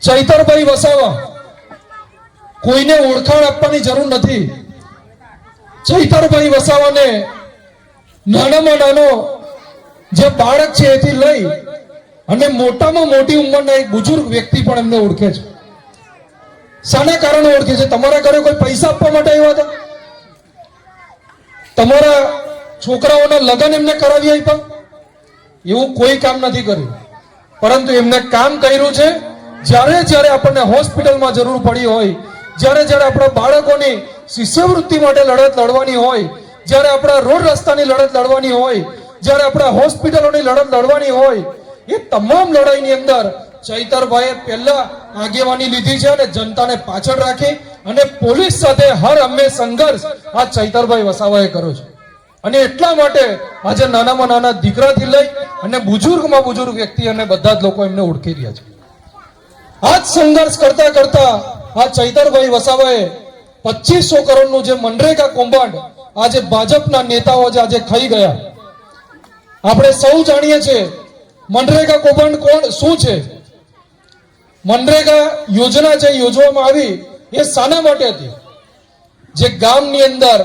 ચૈતરભાઈ વસાવા કોઈને ઓળખાણ આપવાની જરૂર નથી। ચૈતરભાઈ વસાવાને નાનામાં નાનો જે બાળક છે એથી લઈ અને મોટામાં મોટી ઉંમરના એક બુજુર્ગ વ્યક્તિ પણ એમને ઓળખે છે। શાના કારણે ઓળખે છે? તમારા ઘરે કોઈ પૈસા આપવા માટે આવ્યા હતા? તમારા છોકરાઓના લગ્ન એમને કરાવી આપ્યા? એવું કોઈ કામ નથી કર્યું, પરંતુ એમને કામ કર્યું છે જ્યારે જ્યારે આપણને હોસ્પિટલમાં જરૂર પડી હોય, જ્યારે જ્યારે આપણા બાળકોની શિષ્યવૃત્તિ માટે લડત લડવાની હોય, જ્યારે આપણા રોડ રસ્તાની લડત લડવાની હોય, જ્યારે આપણા હોસ્પિટલોની લડત લડવાની હોય, એ તમામ લડાઈની અંદર ચૈતરભાઈએ પહેલા આગેવાની લીધી છે અને જનતાને પાછળ રાખી અને પોલીસ સાથે હર હંમેશ સંઘર્ષ આ ચૈતરભાઈ વસાવાએ કર્યો છે। અને એટલા માટે આજે નાનામાં નાના દીકરાથી લઈ અને બુજુર્ગમાં બુજુર્ગ વ્યક્તિ અને બધા જ લોકો એમને ઓળખી રહ્યા છે। આ જ સંઘર્ષ કરતા કરતા આ ચૈતરભાઈ વસાવાએ 2500 કરોડનું જે મનરેગા કૌભાંડ આજે ભાજપના નેતાઓ આજે ખાઈ ગયા। આપણે સૌ જાણીએ છીએ મનરેગા કૌભાંડ શું છે। મનરેગા યોજના જે યોજવામાં આવી એ શાના માટે હતી? જે ગામની અંદર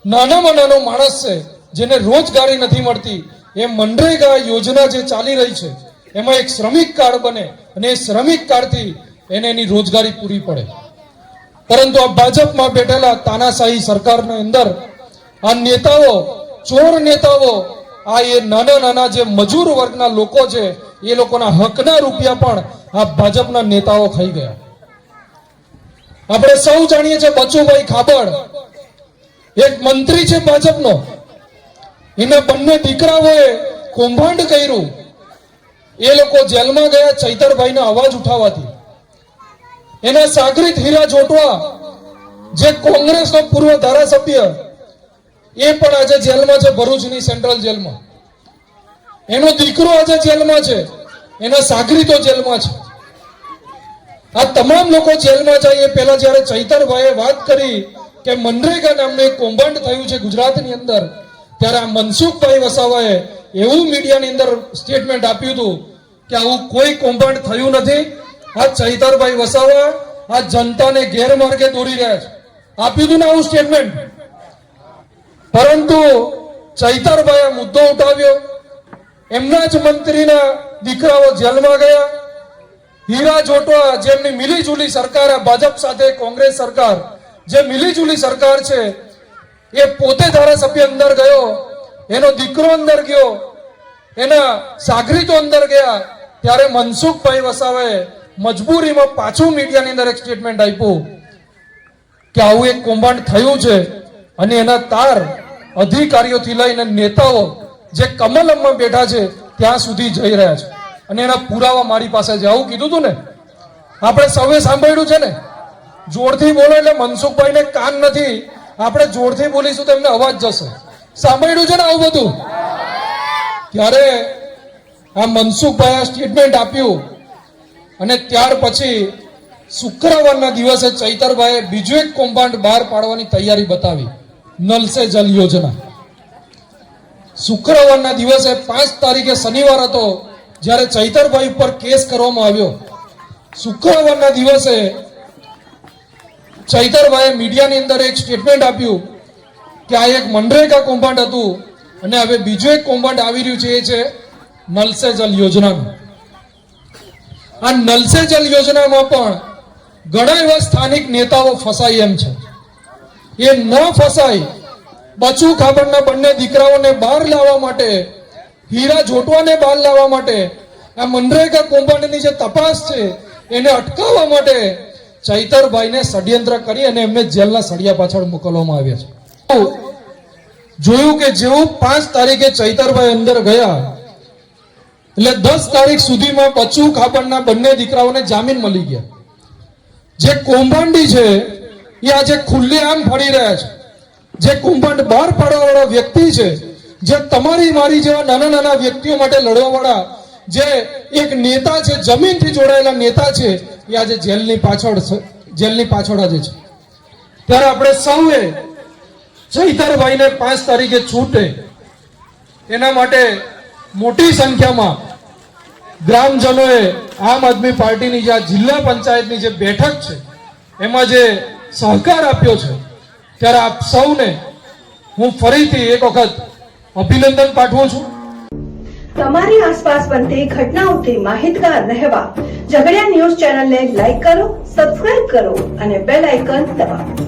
નાનામાં નાનો માણસ છે જેને રોજગારી નથી મળતી, એ મનરેગા યોજના જે ચાલી રહી છે એમાં એક શ્રમિક કાર્ડ બને અને એ શ્રમિક કાર્ડથી એને એની રોજગારી પૂરી પડે। પરંતુ આ ભાજપમાં બેઠેલા તાનાશાહી સરકારની અંદર આ નેતાઓ, ચોર નેતાઓ, આ એ નાના નાના જે મજૂર વર્ગના લોકો છે એ લોકોના હકના રૂપિયા પણ આ ભાજપના નેતાઓ ખાઈ ગયા। આપણે સૌ જાણીએ છીએ બચુભાઈ ખાબડ એક મંત્રી છે ભાજપનો, એના બંને દીકરાઓએ કૌભાંડ કર્યું, એ લોકો જેલમાં ગયા ચૈતરભાઈનો અવાજ ઉઠાવવાથી। એના સાગરીત હીરા જોટવા જે કોંગ્રેસનો પૂર્વ ધારાસભ્ય, એ પણ આજે જેલમાં છે, ભરૂચની સેન્ટ્રલ જેલમાં। એનો દીકરો આજે જેલમાં છે, એના સાગરીતો જેલમાં છે। આ તમામ લોકો જેલમાં જાય એ પહેલા જ્યારે ચૈતરભાઈએ વાત કરી કે મનરેગા નામનું એક કૌભાંડ થયું છે ગુજરાતની અંદર, ત્યારે આ મનસુખભાઈ વસાવાએ એવું મીડિયાની અંદર સ્ટેટમેન્ટ આપ્યું હતું કે આવું કોઈ કૌભાંડ થયું નથી। આ ચૈતરભાઈ વસાવા આ જનતાને ગેરમાર્ગે દોરી રહ્યા છે, આપ્યું હતું ને આવું સ્ટેટમેન્ટ। પરંતુ ચૈતરભાઈએ મુદ્દો ઉઠાવ્યો, એમના જ મંત્રીના દીકરાઓ જેલમાં ગયા। હીરા જોટવા જેમની મિલીજુલી સરકાર, આ ભાજપ સાથે કોંગ્રેસ સરકાર જે મિલીજુલી સરકાર છે, એ પોતે ધારાસભ્ય અંદર ગયો, એનો દીકરો અંદર ગયો, એના સાગરીતો અંદર ગયા, ત્યારે મનસુખભાઈ વસાવાએ મજબૂરીમાં પાછું મીડિયાની અંદર એક સ્ટેટમેન્ટ આપ્યું કે આવું એક કૌભાંડ થયું છે અને એના તાર અધિકારીઓથી લઈને નેતાઓ જે કમલમમાં બેઠા છે ત્યાં સુધી જઈ રહ્યા છે અને એના પુરાવા મારી પાસે છે। આવું કીધું હતું ને, આપણે સૌએ સાંભળ્યું છે ને। જોરથી બોલો એટલે મનસુખભાઈને કાન નથી, આપણે જોરથી બોલીશું તો એમને અવાજ જશે। સાંભળ્યું છે ને આવું બધું? ત્યારે આ મનસુખભાઈ આ સ્ટેટમેન્ટ આપ્યું અને ત્યાર પછી શુક્રવારના દિવસે ચૈતરભાઈએ બીજું એક કૌભાંડ બહાર પાડવાની તૈયારી બતાવી, નલ સે જલ યોજના। શુક્રવારના દિવસે 5 તારીખે શનિવાર હતો જ્યારે ચૈતરભાઈ ઉપર કેસ કરવામાં આવ્યો। શુક્રવારના દિવસે ચૈતરભાઈએ મીડિયાની અંદર એક સ્ટેટમેન્ટ આપ્યું કે આ એક મનરેગા કૌભાંડ હતું અને હવે બીજું એક કૌભાંડ આવી રહ્યું છે, એ છે નલ સે જલ યોજનાનું। આ નલ સે જલ યોજનામાં પણ ઘણા એવા સ્થાનિક નેતાઓ ફસાય એમ છે। એ ન ફસાય, બચુ ખાબડના બંને દીકરાઓને બહાર લાવવા માટે, હીરા જોટવાને બહાર લાવવા માટે, આ મનરેગા કૌભાંડની જે તપાસ છે એને અટકાવવા માટે ચૈતરભાઈને ષડયંત્ર કરી અને એમને જેલના સળિયા પાછળ મોકલવામાં આવ્યા છે। જોયું કે જેવું 5 તારીખે ચૈતરભાઈ અંદર ગયા એટલે 10 તારીખ સુધીમાં બચુ ખાબડના બંને દીકરાઓને જામીન મળી ગયા। જે કૌભાંડી છે એ આજે ખુલ્લેઆમ ફરી રહ્યા છે। જે કૌભાંડ બહાર પાડવાવાળા વ્યક્તિ છે, જે તમારી મારી જેવા નાના નાના વ્યક્તિઓ માટે લડવાવાળા જે એક નેતા છે, જમીનથી જોડાયેલા નેતા છે, એ આજે જેલની પાછળ આજે છે। ત્યારે આપણે સૌએ ચૈતરભાઈને 5 તારીખે છૂટે એના માટે મોટી સંખ્યામાં ગ્રામજનોએ આમ આદમી પાર્ટીની જે આ જિલ્લા પંચાયતની જે બેઠક છે એમાં જે સહકાર આપ્યો છે, ત્યારે આપ સૌને હું ફરીથી એક વખત અભિનંદન પાઠવું છું. તમારી આસપાસ બનતી ઘટનાઓથી માહિતગાર રહેવા ઝઘડિયા ન્યૂઝ ચેનલને લાઈક કરો, સબસ્ક્રાઇબ કરો અને બેલ આઇકન દબાવો.